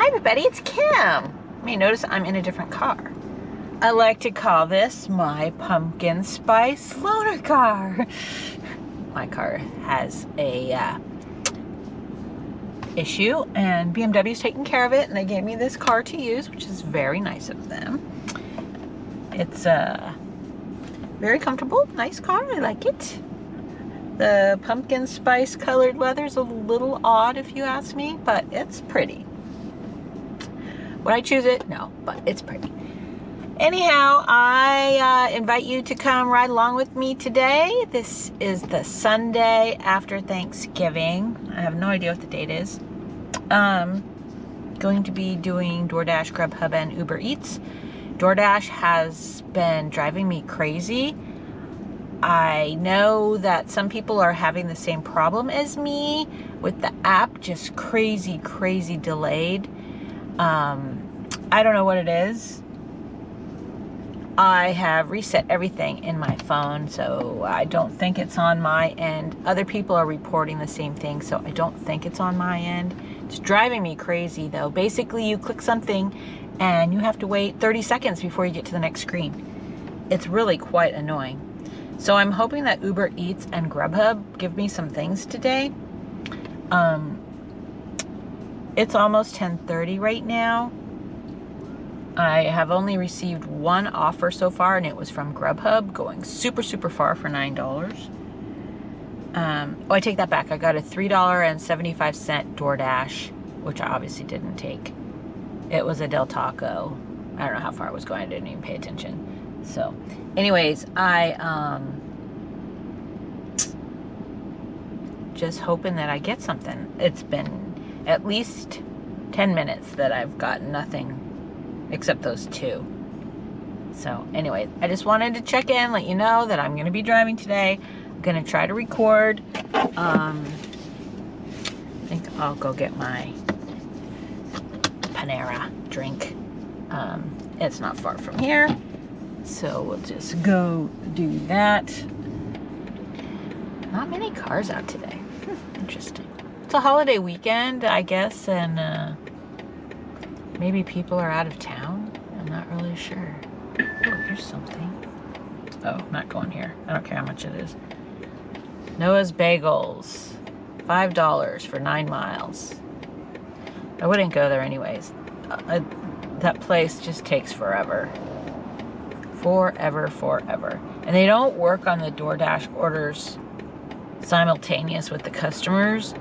Hi everybody, it's Kim. You may notice I'm in a different car. I like to call this my pumpkin spice loaner car. My car has a issue and BMW's taking care of it, and they gave me this car to use, which is very nice of them. It's very comfortable, nice car. I like it. The pumpkin spice colored leather's a little odd if you ask me, but it's pretty. Would I choose it? No, but it's pretty. Anyhow, I invite you to come ride along with me today. This is the Sunday after Thanksgiving. I have no idea what the date is. Going to be doing Doordash, Grubhub, and Uber Eats. DoorDash has been driving me crazy. I know that some people are having the same problem as me with the app, just crazy delayed. I don't know what it is. I have reset everything in my phone, so I don't think it's on my end. Other people are reporting the same thing, so I don't think it's on my end. It's driving me crazy though. Basically, you click something and you have to wait 30 seconds before you get to the next screen. It's really quite annoying. So I'm hoping that Uber Eats and Grubhub give me some things today. It's almost 10:30 right now. I have only received one offer so far, and it was from Grubhub, going super far for $9. Oh, I take that back. I got a $3.75 DoorDash, which I obviously didn't take. It was a Del Taco. I don't know how far I was going. I didn't even pay attention. So, anyways, I just hoping that I get something. It's been at least 10 minutes that I've gotten nothing except those two. So anyway, I just wanted to check in, let you know that I'm going to be driving today. I'm going to try to record. I think I'll go get my Panera drink. It's not far from here, so we'll just go do that. Not many cars out today. Interesting. It's a holiday weekend, I guess, and maybe people are out of town. I'm not really sure. Oh, here's something. Oh, not going here. I don't care how much it is. Noah's Bagels. $5 for 9 miles. I wouldn't go there anyways. That place just takes forever. Forever. And they don't work on the DoorDash orders simultaneous with the customers.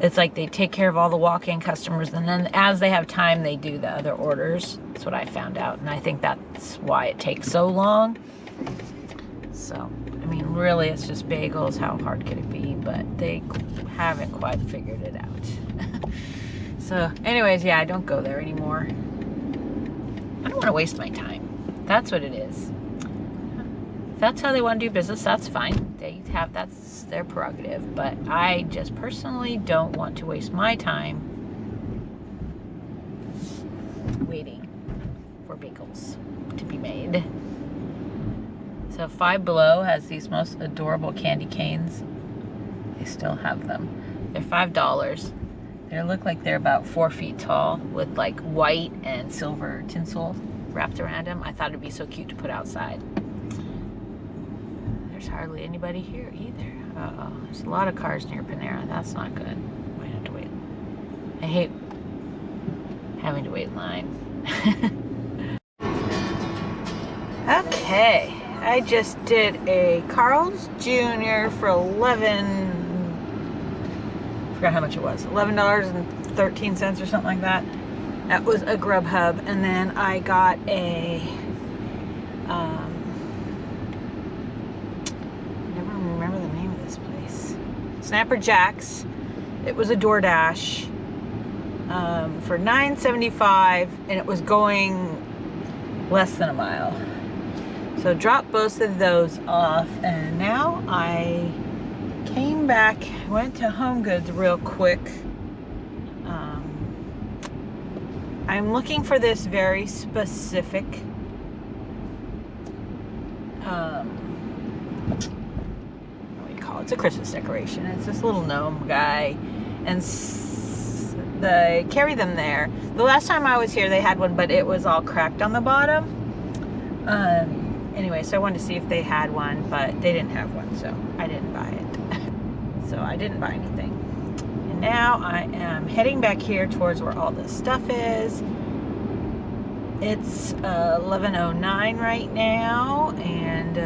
It's like they take care of all the walk-in customers, and then as they have time, they do the other orders. That's what I found out, and I think that's why it takes so long. So, I mean, really, it's just bagels. How hard could it be? But they haven't quite figured it out. So, anyways, yeah, I don't go there anymore. I don't want to waste my time. That's what it is. If that's how they want to do business, that's fine. That's their prerogative, but I just personally don't want to waste my time waiting for bagels to be made. So Five Below has these most adorable candy canes. They still have them. They're $5. They look like they're about 4 feet tall with like white and silver tinsel wrapped around them. I thought it'd be so cute to put outside. There's hardly anybody here either. Uh-oh. There's a lot of cars near Panera. That's not good. Might have to wait. I hate having to wait in line. Okay. I just did a Carl's Jr. for I forgot how much it was. $11.13 or something like that. That was a Grubhub. And then I got a Snapper Jacks. It was a DoorDash for $9.75, and it was going less than a mile. So dropped both of those off, and now I came back, went to Home Goods real quick. I'm looking for this very specific it's a Christmas decoration. It's this little gnome guy, and they carry them there. The last time I was here, they had one, but it was all cracked on the bottom. Anyway, so I wanted to see if they had one, but they didn't have one, so I didn't buy it. So I didn't buy anything. And now I am heading back here towards where all this stuff is. It's 11:09 right now, and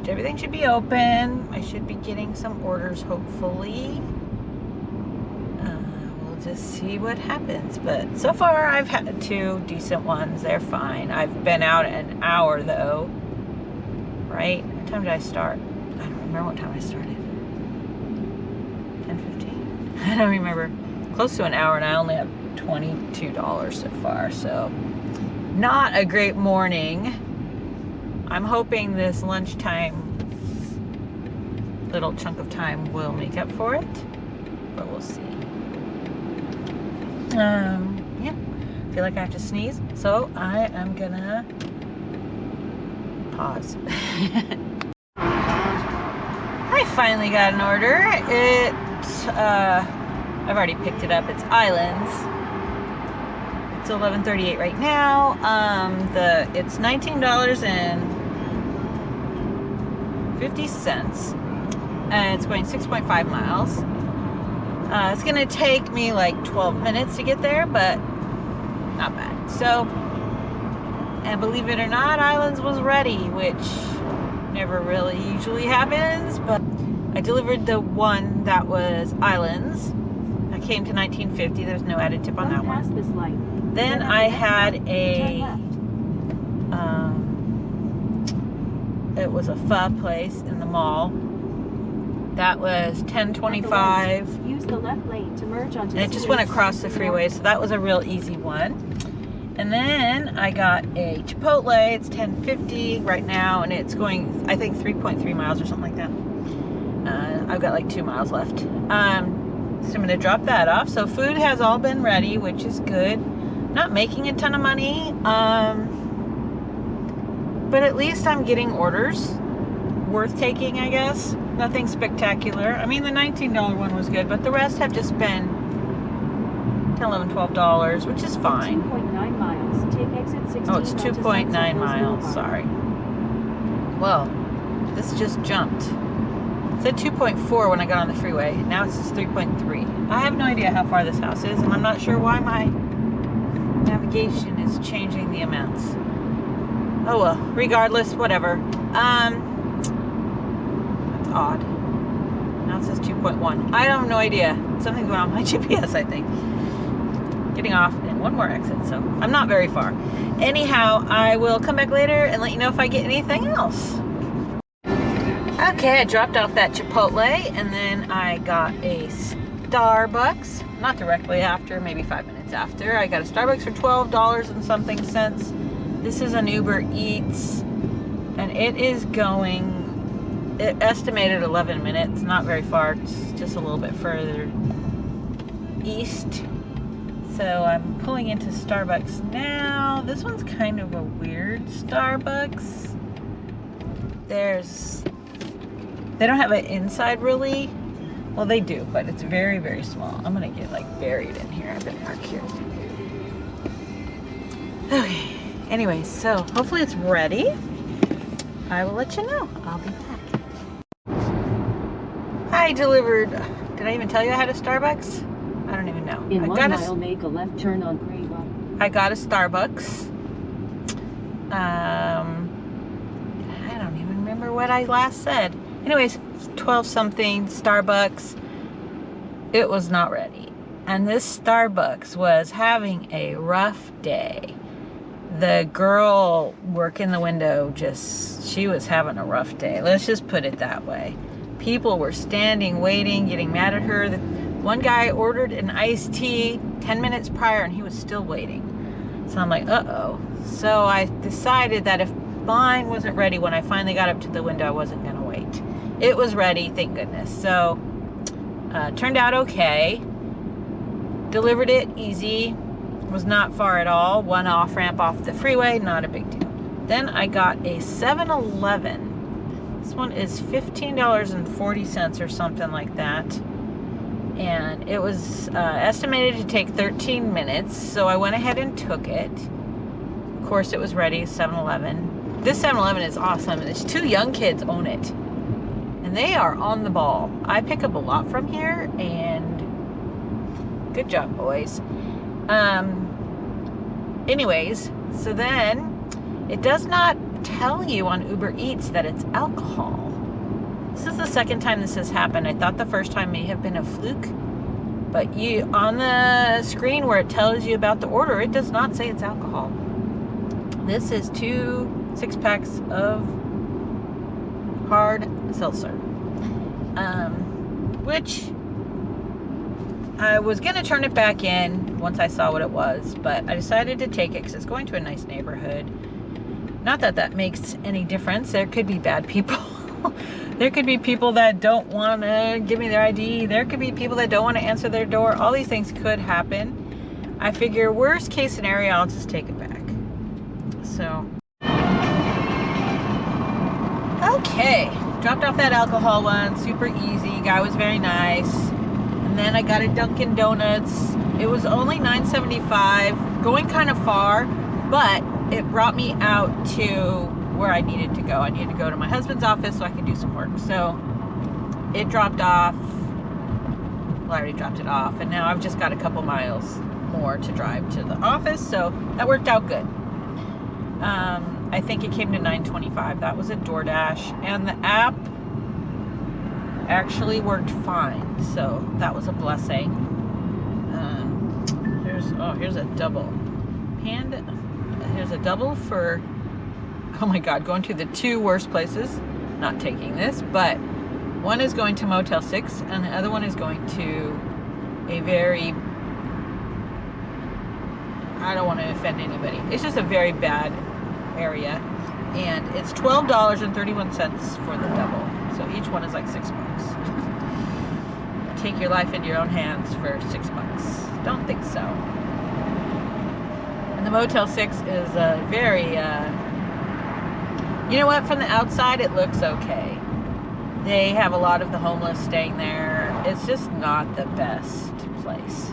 everything should be open. I should be getting some orders, hopefully. We'll just see what happens. But so far, I've had 2 decent ones. They're fine. I've been out an hour, though. Right? What time did I start? I don't remember what time I started. 10:15? I don't remember. Close to an hour, and I only have $22 so far, so not a great morning. I'm hoping this lunchtime little chunk of time will make up for it, but we'll see. Yeah, I feel like I have to sneeze, so I am gonna pause. I finally got an order. I've already picked it up. It's Islands. It's 11:38 right now. It's $19.50, and it's going 6.5 miles. It's gonna take me like 12 minutes to get there, but not bad. So, and believe it or not, Islands was ready, which never really usually happens, but I delivered the one that was Islands. That came to $19.50. There's no added tip on that one. Then I had it was a pho place in the mall. That was $10.25. Use the left lane to merge onto. And it just went across the freeway, so that was a real easy one. And then I got a Chipotle. It's $10.50 right now, and it's going, I think, 3.3 miles or something like that. I've got like 2 miles left. So I'm gonna drop that off. So food has all been ready, which is good. Not making a ton of money, but at least I'm getting orders worth taking, I guess. Nothing spectacular. I mean, the $19 one was good, but the rest have just been $10, $11, $12, which is fine. 2.9 miles. Take exit 16. Oh, it's 2.9 miles. Sorry. Well, this just jumped. It said 2.4 when I got on the freeway. Now it says 3.3. I have no idea how far this house is, and I'm not sure why my navigation is changing the amounts. Oh well, regardless, whatever. That's odd. Now it says 2.1. I have no idea. Something's going on with my GPS, I think. Getting off and one more exit, so I'm not very far. Anyhow, I will come back later and let you know if I get anything else. Okay, I dropped off that Chipotle, and then I got a Starbucks. Not directly after, maybe 5 minutes after. I got a Starbucks for $12 and something cents. This is an Uber Eats, and it is going, it estimated 11 minutes, not very far, it's just a little bit further east. So I'm pulling into Starbucks now. This one's kind of a weird Starbucks. They don't have an inside really. Well, they do, but it's very, very small. I'm gonna get like buried in here. I better park here. Okay. Anyway, so hopefully it's ready. I will let you know. I'll be back. I delivered. Did I even tell you I had a Starbucks? I don't even know. In 1 mile, make a left turn on Grubhub. I got a Starbucks. I don't even remember what I last said. Anyways, 12 something Starbucks. It was not ready. And this Starbucks was having a rough day. The girl working the window she was having a rough day. Let's just put it that way. People were standing, waiting, getting mad at her. One guy ordered an iced tea 10 minutes prior and he was still waiting. So I'm like, uh-oh. So I decided that if mine wasn't ready when I finally got up to the window, I wasn't gonna wait. It was ready, thank goodness. So, turned out okay. Delivered it easy. Was not far at all. One off-ramp off the freeway, not a big deal. Then I got a 7-Eleven. This one is $15.40 or something like that. and it was estimated to take 13 minutes, so I went ahead and took it. Of course, it was ready, 7-Eleven. This 7-Eleven is awesome, and it's 2 young kids own it, and they are on the ball. I pick up a lot from here, and good job, boys. Anyways, so then it does not tell you on Uber Eats that it's alcohol. This is the second time this has happened. I thought the first time may have been a fluke, but you on the screen where it tells you about the order, it does not say it's alcohol. This is 2 6-packs of hard seltzer, which I was gonna turn it back in once I saw what it was, but I decided to take it because it's going to a nice neighborhood. Not that that makes any difference. There could be bad people. There could be people that don't want to give me their ID. There could be people that don't want to answer their door. All these things could happen. I figure worst case scenario, I'll just take it back. So, okay. Dropped off that alcohol one. Super easy. Guy was very nice. And then I got a Dunkin' Donuts. It was only $9.75. Going kind of far, but it brought me out to where I needed to go. I needed to go to my husband's office so I could do some work. So it dropped off. Well, I already dropped it off, and now I've just got a couple miles more to drive to the office, so that worked out good. I think it came to $9.25. That was a DoorDash, and the app actually worked fine, so that was a blessing. Here's a double. Here's a double for, oh my God, going to the 2 worst places. Not taking this, but one is going to Motel 6 and the other one is going to a very, I don't want to offend anybody. It's just a very bad area, and it's $12.31 for the double. So each one is like $6. Take your life into your own hands for $6. Don't think so. And the Motel 6 is a very, you know what, from the outside it looks okay. They have a lot of the homeless staying there. It's just not the best place.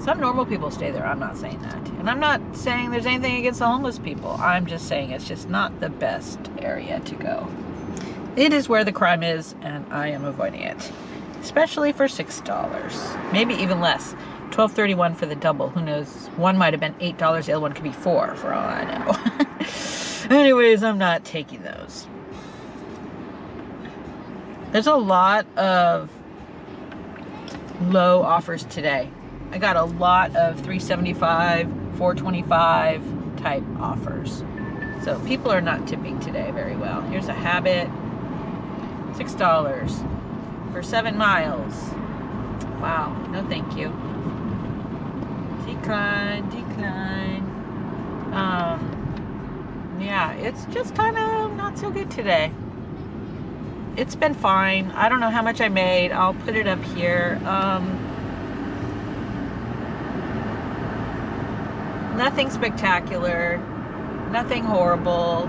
Some normal people stay there, I'm not saying that. And I'm not saying there's anything against the homeless people. I'm just saying it's just not the best area to go. It is where the crime is, and I am avoiding it. Especially for $6. Maybe even less. $12.31 for the double. Who knows? One might have been $8. The other one could be $4 for all I know. Anyways, I'm not taking those. There's a lot of low offers today. I got a lot of $3.75, $4.25 type offers. So people are not tipping today very well. Here's a Habit. $6 for 7 miles. Wow, no thank you. Decline. Yeah, it's just kind of not so good today. It's been fine. I don't know how much I made. I'll put it up here. Nothing spectacular. Nothing horrible.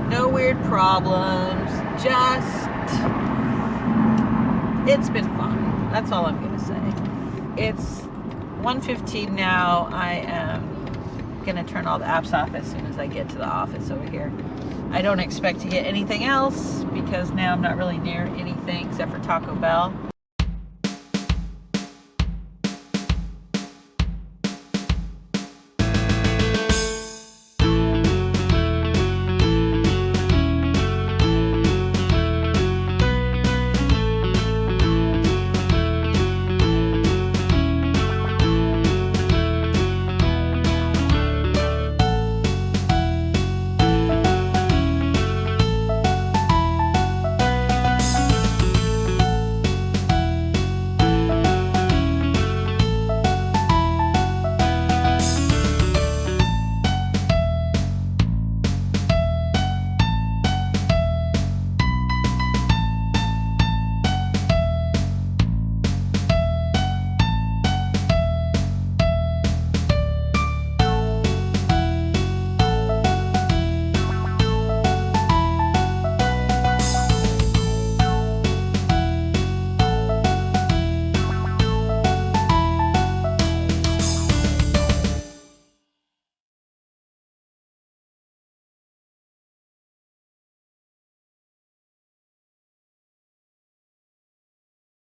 No weird problems. Just, it's been fun. That's all I'm gonna say. It's 1:15 now. I am gonna turn all the apps off as soon as I get to the office over here. I don't expect to get anything else because now I'm not really near anything except for Taco Bell.